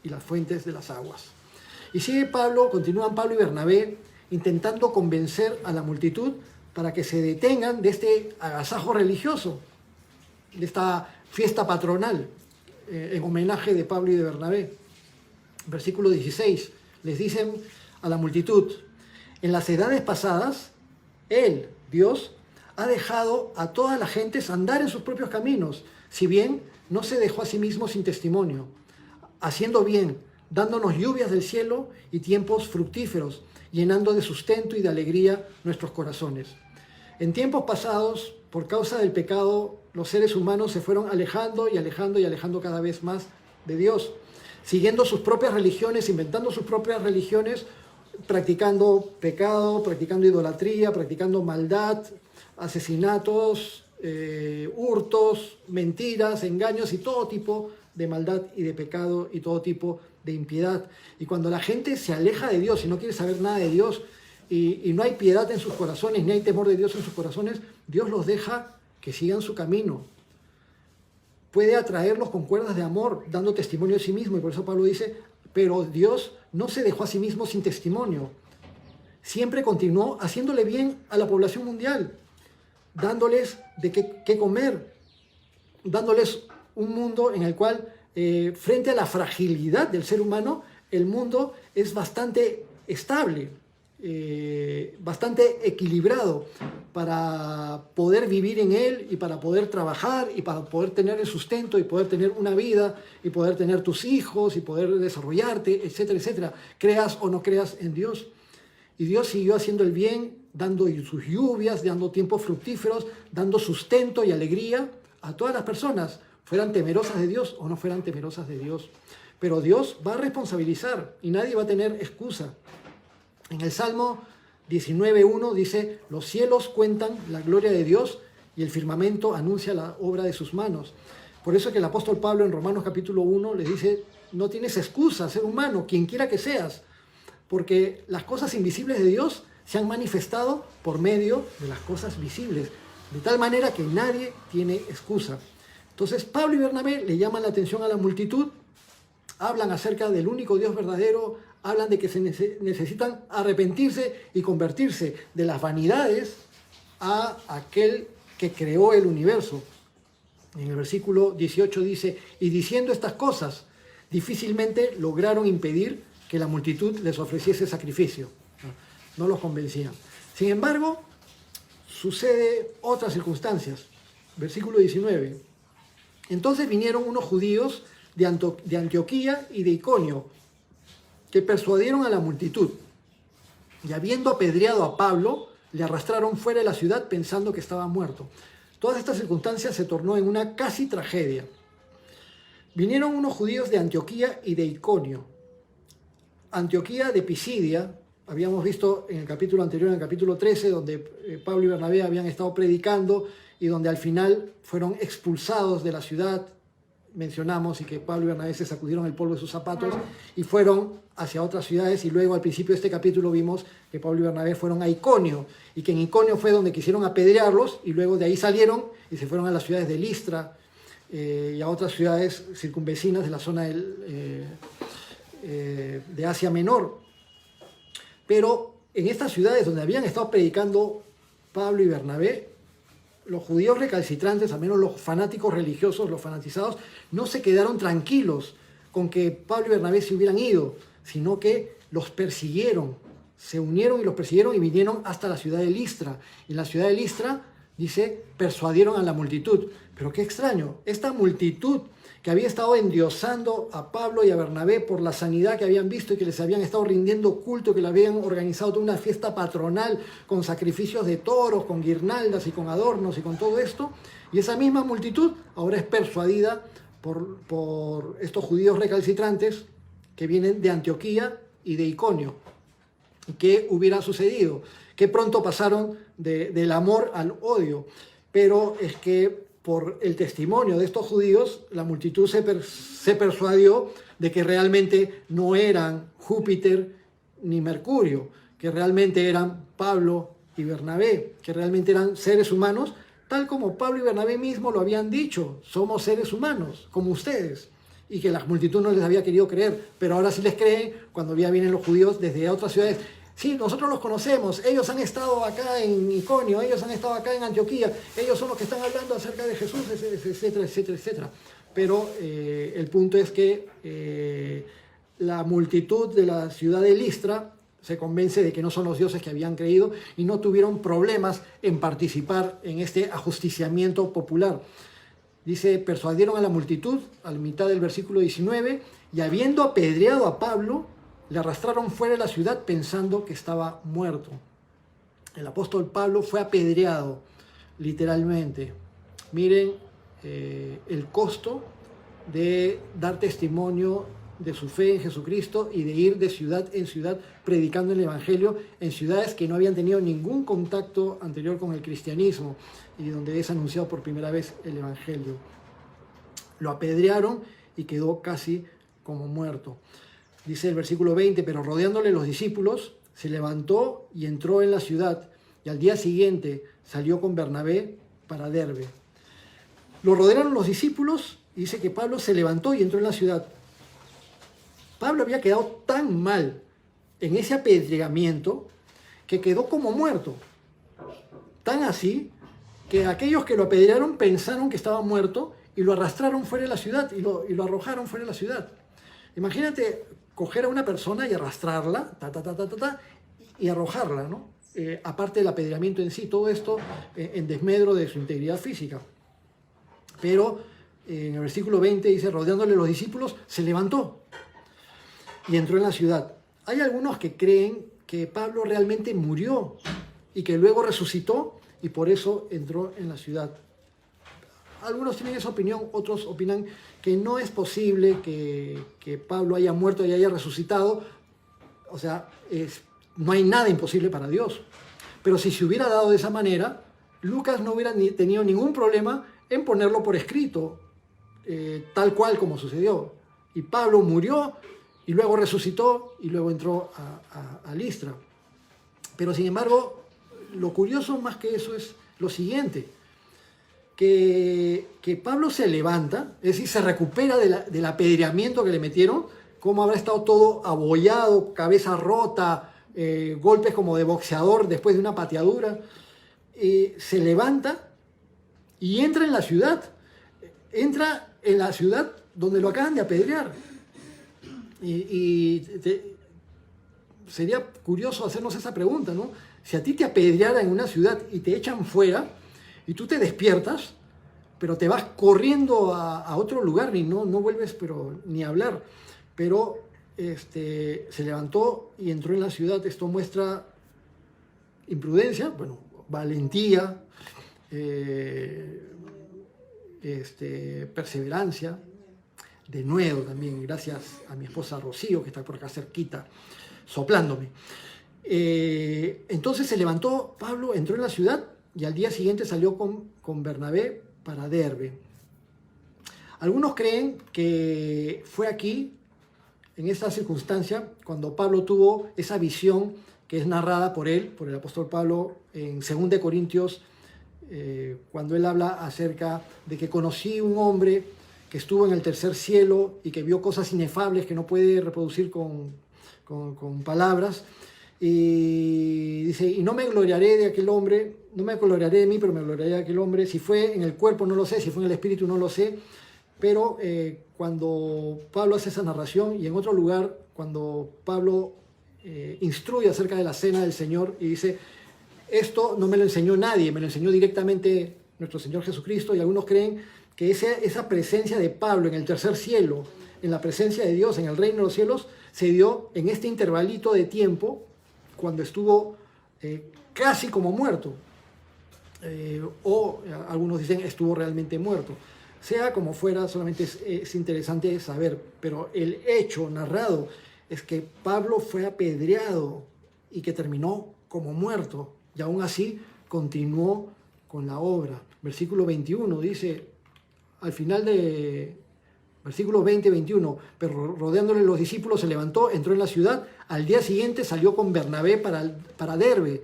y las fuentes de las aguas. Y continúan Pablo y Bernabé intentando convencer a la multitud para que se detengan de este agasajo religioso, de esta fiesta patronal en homenaje de Pablo y de Bernabé. Versículo 16, les dicen a la multitud, en las edades pasadas, Él, Dios, ha dejado a todas las gentes andar en sus propios caminos, si bien no se dejó a sí mismo sin testimonio, haciendo bien, dándonos lluvias del cielo y tiempos fructíferos, llenando de sustento y de alegría nuestros corazones. En tiempos pasados, por causa del pecado, los seres humanos se fueron alejando y alejando y alejando cada vez más de Dios, siguiendo sus propias religiones, inventando sus propias religiones, practicando pecado, practicando idolatría, practicando maldad, asesinatos, hurtos, mentiras, engaños y todo tipo de maldad y de pecado y todo tipo de impiedad. Y cuando la gente se aleja de Dios y no quiere saber nada de Dios y no hay piedad en sus corazones, ni hay temor de Dios en sus corazones, Dios los deja que sigan su camino. Puede atraerlos con cuerdas de amor, dando testimonio de sí mismo. Y por eso Pablo dice, pero Dios no se dejó a sí mismo sin testimonio. Siempre continuó haciéndole bien a la población mundial, dándoles de qué comer, dándoles un mundo en el cual, frente a la fragilidad del ser humano, el mundo es bastante estable, bastante equilibrado para poder vivir en él y para poder trabajar y para poder tener el sustento y poder tener una vida y poder tener tus hijos y poder desarrollarte, etcétera, etcétera, creas o no creas en Dios. Y Dios siguió haciendo el bien, dando sus lluvias, dando tiempos fructíferos, dando sustento y alegría a todas las personas, fueran temerosas de Dios o no fueran temerosas de Dios. Pero Dios va a responsabilizar y nadie va a tener excusa. En el Salmo 19.1 dice, los cielos cuentan la gloria de Dios y el firmamento anuncia la obra de sus manos. Por eso que el apóstol Pablo en Romanos capítulo 1 les dice, no tienes excusa, ser humano, quien quiera que seas, porque las cosas invisibles de Dios se han manifestado por medio de las cosas visibles, de tal manera que nadie tiene excusa. Entonces Pablo y Bernabé le llaman la atención a la multitud, hablan acerca del único Dios verdadero, hablan de que se necesitan arrepentirse y convertirse de las vanidades a aquel que creó el universo. En el versículo 18 dice, y diciendo estas cosas, difícilmente lograron impedir que la multitud les ofreciese sacrificio. No los convencían. Sin embargo, sucede otras circunstancias. Versículo 19. Entonces vinieron unos judíos de Antioquía y de Iconio, que persuadieron a la multitud, y habiendo apedreado a Pablo, le arrastraron fuera de la ciudad pensando que estaba muerto. Todas estas circunstancias se tornó en una casi tragedia. Vinieron unos judíos de Antioquía y de Iconio. Antioquía de Pisidia, habíamos visto en el capítulo anterior, en el capítulo 13, donde Pablo y Bernabé habían estado predicando y donde al final fueron expulsados de la ciudad, mencionamos, y que Pablo y Bernabé se sacudieron el polvo de sus zapatos y fueron hacia otras ciudades, y luego al principio de este capítulo vimos que Pablo y Bernabé fueron a Iconio, y que en Iconio fue donde quisieron apedrearlos, y luego de ahí salieron y se fueron a las ciudades de Listra y a otras ciudades circunvecinas de la zona de Asia Menor. Pero en estas ciudades donde habían estado predicando Pablo y Bernabé, los judíos recalcitrantes, al menos los fanáticos religiosos, los fanatizados, no se quedaron tranquilos con que Pablo y Bernabé se hubieran ido, sino que los persiguieron, se unieron y los persiguieron y vinieron hasta la ciudad de Listra. Y en la ciudad de Listra, dice, persuadieron a la multitud. Pero qué extraño, esta multitud que había estado endiosando a Pablo y a Bernabé por la sanidad que habían visto y que les habían estado rindiendo culto, que le habían organizado toda una fiesta patronal con sacrificios de toros, con guirnaldas y con adornos y con todo esto. Y esa misma multitud ahora es persuadida por estos judíos recalcitrantes que vienen de Antioquía y de Iconio. ¿Qué hubiera sucedido? Que pronto pasaron del amor al odio. Pero es que por el testimonio de estos judíos, la multitud se persuadió de que realmente no eran Júpiter ni Mercurio, que realmente eran Pablo y Bernabé, que realmente eran seres humanos, tal como Pablo y Bernabé mismo lo habían dicho, somos seres humanos, como ustedes, y que la multitud no les había querido creer, pero ahora sí les creen cuando ya vienen los judíos desde otras ciudades. Sí, nosotros los conocemos, ellos han estado acá en Iconio, ellos han estado acá en Antioquía, ellos son los que están hablando acerca de Jesús, etcétera, etcétera, etcétera. Pero el punto es que la multitud de la ciudad de Listra se convence de que no son los dioses que habían creído y no tuvieron problemas en participar en este ajusticiamiento popular. Dice, persuadieron a la multitud, a la mitad del versículo 19, y habiendo apedreado a Pablo, le arrastraron fuera de la ciudad pensando que estaba muerto. El apóstol Pablo fue apedreado, literalmente. Miren el costo de dar testimonio de su fe en Jesucristo y de ir de ciudad en ciudad predicando el Evangelio en ciudades que no habían tenido ningún contacto anterior con el cristianismo y donde es anunciado por primera vez el Evangelio. Lo apedrearon y quedó casi como muerto. Dice el versículo 20, pero rodeándole los discípulos, se levantó y entró en la ciudad, y al día siguiente salió con Bernabé para Derbe. Lo rodearon los discípulos, y dice que Pablo se levantó y entró en la ciudad. Pablo había quedado tan mal en ese apedreamiento que quedó como muerto. Tan así que aquellos que lo apedrearon pensaron que estaba muerto y lo arrastraron fuera de la ciudad y lo arrojaron fuera de la ciudad. Imagínate coger a una persona y arrastrarla, y arrojarla, ¿no? Aparte del apedreamiento en sí, todo esto en desmedro de su integridad física. Pero en el versículo 20 dice, rodeándole los discípulos, se levantó y entró en la ciudad. Hay algunos que creen que Pablo realmente murió y que luego resucitó y por eso entró en la ciudad. Algunos tienen esa opinión, otros opinan que no es posible que Pablo haya muerto y haya resucitado. O sea, no hay nada imposible para Dios. Pero si se hubiera dado de esa manera, Lucas no hubiera tenido ningún problema en ponerlo por escrito, tal cual como sucedió. Y Pablo murió y luego resucitó y luego entró a Listra. Pero sin embargo, lo curioso más que eso es lo siguiente. Que Pablo se levanta, es decir, se recupera del apedreamiento que le metieron, como habrá estado todo abollado, cabeza rota, golpes como de boxeador después de una pateadura, se levanta y entra en la ciudad donde lo acaban de apedrear. Sería curioso hacernos esa pregunta, ¿no? Si a ti te apedrearan en una ciudad y te echan fuera, y tú te despiertas, pero te vas corriendo a otro lugar y no vuelves ni a hablar. Pero se levantó y entró en la ciudad. Esto muestra imprudencia, valentía, perseverancia. De nuevo también, gracias a mi esposa Rocío, que está por acá cerquita, soplándome. Entonces se levantó Pablo, entró en la ciudad, y al día siguiente salió con Bernabé para Derbe. Algunos creen que fue aquí, en esta circunstancia, cuando Pablo tuvo esa visión que es narrada por él, por el apóstol Pablo, en 2 Corintios, cuando él habla acerca de que conocí un hombre que estuvo en el tercer cielo y que vio cosas inefables que no puede reproducir con palabras. Y dice, y no me gloriaré de aquel hombre, no me gloriaré de mí, pero me gloriaré de aquel hombre. Si fue en el cuerpo no lo sé, si fue en el espíritu no lo sé. Pero cuando Pablo hace esa narración, y en otro lugar, cuando Pablo instruye acerca de la cena del Señor y dice, esto no me lo enseñó nadie, me lo enseñó directamente nuestro Señor Jesucristo, y algunos creen que esa presencia de Pablo en el tercer cielo, en la presencia de Dios, en el reino de los cielos, se dio en este intervalito de tiempo cuando estuvo casi como muerto, o algunos dicen estuvo realmente muerto. Sea como fuera, solamente es interesante saber, pero el hecho narrado es que Pablo fue apedreado y que terminó como muerto, y aún así continuó con la obra. Versículo 21 dice, al final de versículo 20-21, pero rodeándole los discípulos se levantó, entró en la ciudad, al día siguiente salió con Bernabé para Derbe.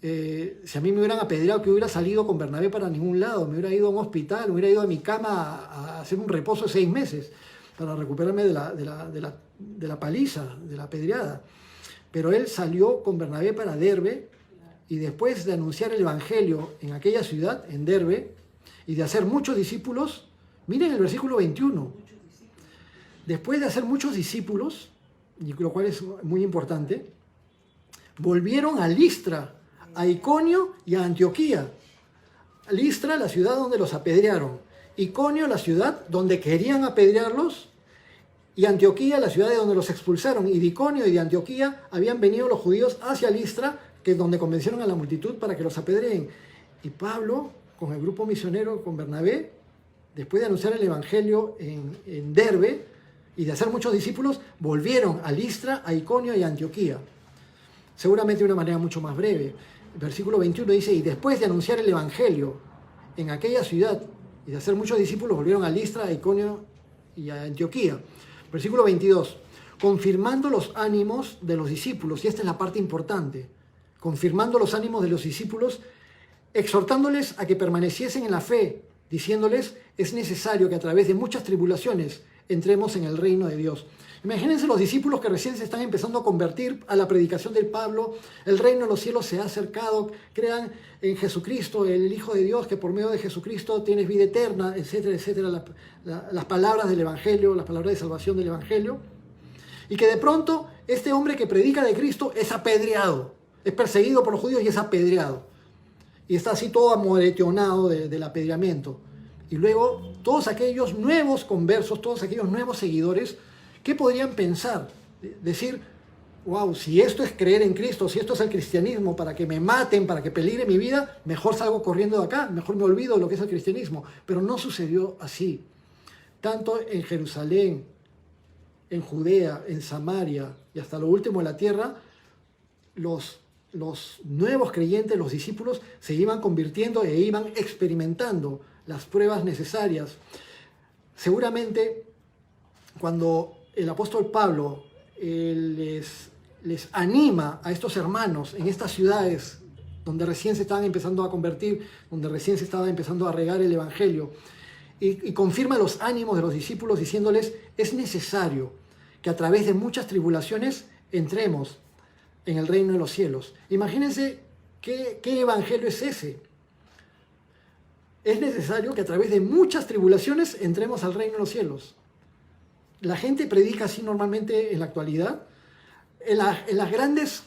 Si a mí me hubieran apedreado, que hubiera salido con Bernabé para ningún lado, me hubiera ido a un hospital, me hubiera ido a mi cama a hacer un reposo de 6 meses para recuperarme de la paliza, de la apedreada. Pero él salió con Bernabé para Derbe, y después de anunciar el evangelio en aquella ciudad, en Derbe, y de hacer muchos discípulos, miren el versículo 21, después de hacer muchos discípulos, y lo cual es muy importante, volvieron a Listra, a Iconio y a Antioquía. Listra, la ciudad donde los apedrearon, Iconio, la ciudad donde querían apedrearlos, y Antioquía, la ciudad de donde los expulsaron. Y de Iconio y de Antioquía habían venido los judíos hacia Listra, que es donde convencieron a la multitud para que los apedreen. Y Pablo, con el grupo misionero, con Bernabé, después de anunciar el evangelio en Derbe y de hacer muchos discípulos, volvieron a Listra, a Iconio y a Antioquía. Seguramente de una manera mucho más breve. El versículo 21 dice, y después de anunciar el evangelio en aquella ciudad y de hacer muchos discípulos, volvieron a Listra, a Iconio y a Antioquía. Versículo 22, confirmando los ánimos de los discípulos, y esta es la parte importante, confirmando los ánimos de los discípulos, exhortándoles a que permaneciesen en la fe, diciéndoles, es necesario que a través de muchas tribulaciones entremos en el reino de Dios. Imagínense los discípulos que recién se están empezando a convertir a la predicación del Pablo, el reino de los cielos se ha acercado, crean en Jesucristo, el Hijo de Dios, que por medio de Jesucristo tienes vida eterna, etcétera, etcétera, las palabras del Evangelio, las palabras de salvación del Evangelio, y que de pronto este hombre que predica de Cristo es apedreado, es perseguido por los judíos y es apedreado, y está así todo amoretonado del apedreamiento. Y luego todos aquellos nuevos conversos, todos aquellos nuevos seguidores, ¿qué podrían pensar? Decir, wow, si esto es creer en Cristo, si esto es el cristianismo, para que me maten, para que peligre mi vida, mejor salgo corriendo de acá, mejor me olvido de lo que es el cristianismo. Pero no sucedió así. Tanto en Jerusalén, en Judea, en Samaria y hasta lo último en la tierra, los nuevos creyentes, los discípulos, se iban convirtiendo e iban experimentando las pruebas necesarias. Seguramente cuando el apóstol Pablo les anima a estos hermanos en estas ciudades donde recién se estaban empezando a convertir, donde recién se estaba empezando a regar el evangelio, y confirma los ánimos de los discípulos diciéndoles, es necesario que a través de muchas tribulaciones entremos en el reino de los cielos. Imagínense qué evangelio es ese. Es necesario que a través de muchas tribulaciones entremos al reino de los cielos. La gente predica así normalmente en la actualidad. En las grandes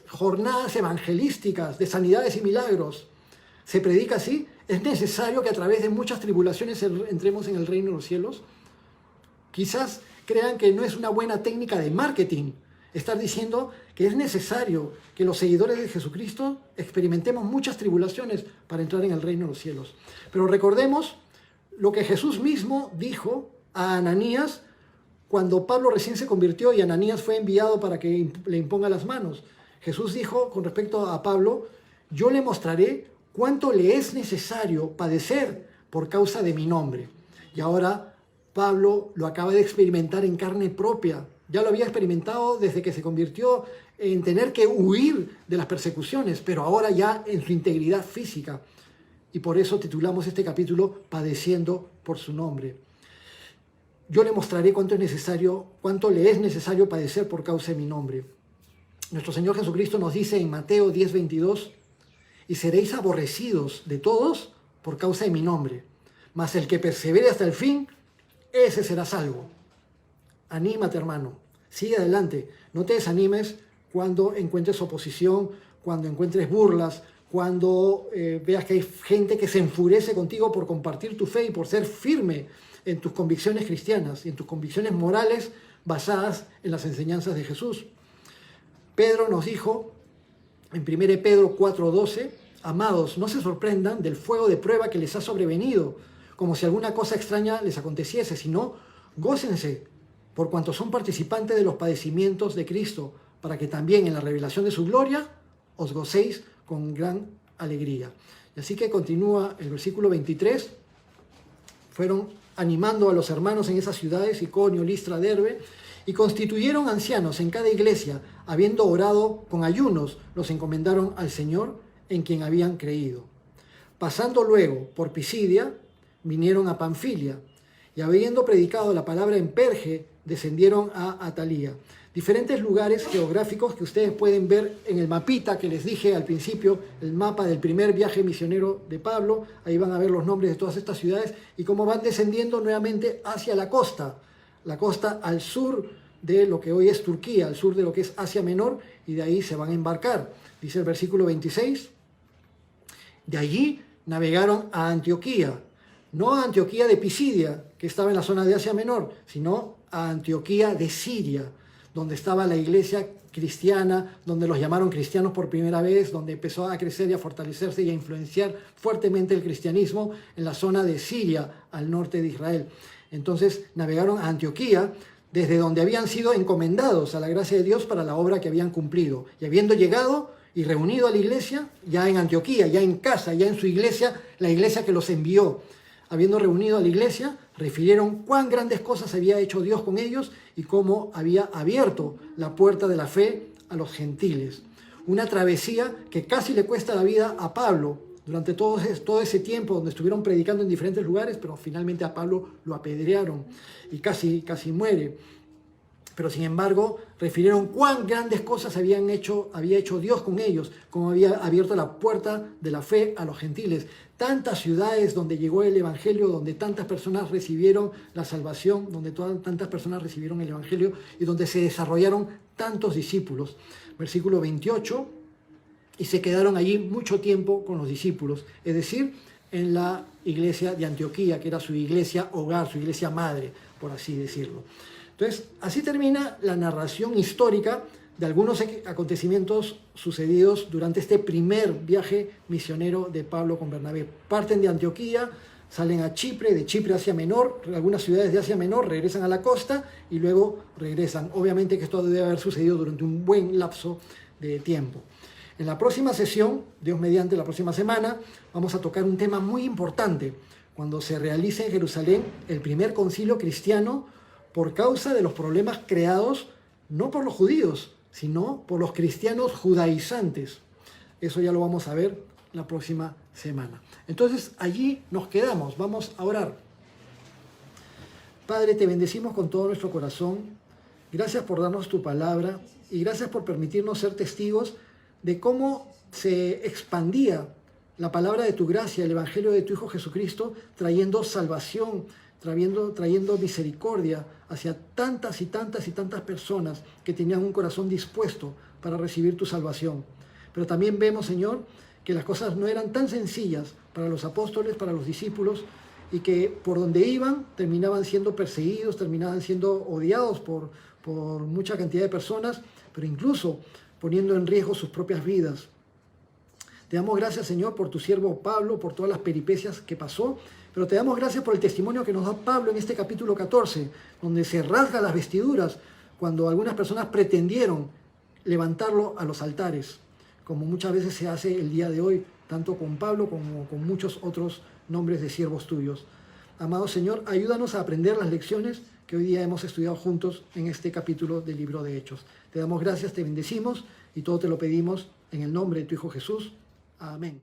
jornadas evangelísticas de sanidades y milagros se predica así. Es necesario que a través de muchas tribulaciones entremos en el reino de los cielos. Quizás crean que no es una buena técnica de marketing estar diciendo que es necesario que los seguidores de Jesucristo experimentemos muchas tribulaciones para entrar en el reino de los cielos. Pero recordemos lo que Jesús mismo dijo a Ananías cuando Pablo recién se convirtió y Ananías fue enviado para que le imponga las manos. Jesús dijo con respecto a Pablo, yo le mostraré cuánto le es necesario padecer por causa de mi nombre. Y ahora Pablo lo acaba de experimentar en carne propia. Ya lo había experimentado desde que se convirtió en tener que huir de las persecuciones, pero ahora ya en su integridad física. Y por eso titulamos este capítulo Padeciendo por su nombre. Yo le mostraré cuánto le es necesario padecer por causa de mi nombre. Nuestro Señor Jesucristo nos dice en Mateo 10:22, y seréis aborrecidos de todos por causa de mi nombre, mas el que persevere hasta el fin, ese será salvo. Anímate, hermano. Sigue adelante, no te desanimes cuando encuentres oposición, cuando encuentres burlas, cuando veas que hay gente que se enfurece contigo por compartir tu fe y por ser firme en tus convicciones cristianas y en tus convicciones morales basadas en las enseñanzas de Jesús. Pedro nos dijo en 1 Pedro 4:12, amados, no se sorprendan del fuego de prueba que les ha sobrevenido, como si alguna cosa extraña les aconteciese, sino gócense por cuanto son participantes de los padecimientos de Cristo, para que también en la revelación de su gloria os gocéis con gran alegría. Y así que continúa el versículo 23, fueron animando a los hermanos en esas ciudades, Iconio, Listra, Derbe, y constituyeron ancianos en cada iglesia, habiendo orado con ayunos, los encomendaron al Señor en quien habían creído. Pasando luego por Pisidia, vinieron a Panfilia, y habiendo predicado la palabra en Perge, descendieron a Atalía. Diferentes lugares geográficos que ustedes pueden ver en el mapita que les dije al principio, el mapa del primer viaje misionero de Pablo. Ahí van a ver los nombres de todas estas ciudades y cómo van descendiendo nuevamente hacia la costa al sur de lo que hoy es Turquía, al sur de lo que es Asia Menor, y de ahí se van a embarcar. Dice el versículo 26, de allí navegaron a Antioquía, no a Antioquía de Pisidia, que estaba en la zona de Asia Menor, sino a Antioquía de Siria, donde estaba la iglesia cristiana, donde los llamaron cristianos por primera vez, donde empezó a crecer y a fortalecerse y a influenciar fuertemente el cristianismo en la zona de Siria, al norte de Israel. Entonces navegaron a Antioquía, desde donde habían sido encomendados a la gracia de Dios para la obra que habían cumplido. Y habiendo llegado y reunido a la iglesia, ya en Antioquía, ya en casa, ya en su iglesia, la iglesia que los envió, habiendo reunido a la iglesia, refirieron cuán grandes cosas había hecho Dios con ellos y cómo había abierto la puerta de la fe a los gentiles. Una travesía que casi le cuesta la vida a Pablo durante todo ese tiempo donde estuvieron predicando en diferentes lugares, pero finalmente a Pablo lo apedrearon y casi muere. Pero sin embargo, refirieron cuán grandes cosas había hecho Dios con ellos, cómo había abierto la puerta de la fe a los gentiles. Tantas ciudades donde llegó el Evangelio, donde tantas personas recibieron la salvación, donde tantas personas recibieron el Evangelio y donde se desarrollaron tantos discípulos. Versículo 28, y se quedaron allí mucho tiempo con los discípulos, es decir, en la iglesia de Antioquía, que era su iglesia hogar, su iglesia madre, por así decirlo. Entonces, así termina la narración histórica de algunos acontecimientos sucedidos durante este primer viaje misionero de Pablo con Bernabé. Parten de Antioquía, salen a Chipre, de Chipre a Asia Menor, algunas ciudades de Asia Menor, regresan a la costa y luego regresan. Obviamente que esto debe haber sucedido durante un buen lapso de tiempo. En la próxima sesión, Dios mediante la próxima semana, vamos a tocar un tema muy importante, cuando se realice en Jerusalén el primer concilio cristiano por causa de los problemas creados no por los judíos, sino por los cristianos judaizantes. Eso ya lo vamos a ver la próxima semana. Entonces allí nos quedamos, vamos a orar. Padre, te bendecimos con todo nuestro corazón. Gracias por darnos tu palabra y gracias por permitirnos ser testigos de cómo se expandía la palabra de tu gracia, el evangelio de tu Hijo Jesucristo, trayendo salvación, trayendo misericordia hacia tantas y tantas y tantas personas que tenían un corazón dispuesto para recibir tu salvación. Pero también vemos, Señor, que las cosas no eran tan sencillas para los apóstoles, para los discípulos, y que por donde iban terminaban siendo perseguidos, terminaban siendo odiados por mucha cantidad de personas, pero incluso poniendo en riesgo sus propias vidas. Te damos gracias, Señor, por tu siervo Pablo, por todas las peripecias que pasó, pero te damos gracias por el testimonio que nos da Pablo en este capítulo 14, donde se rasga las vestiduras cuando algunas personas pretendieron levantarlo a los altares, como muchas veces se hace el día de hoy, tanto con Pablo como con muchos otros nombres de siervos tuyos. Amado Señor, ayúdanos a aprender las lecciones que hoy día hemos estudiado juntos en este capítulo del libro de Hechos. Te damos gracias, te bendecimos y todo te lo pedimos en el nombre de tu Hijo Jesús. Amén.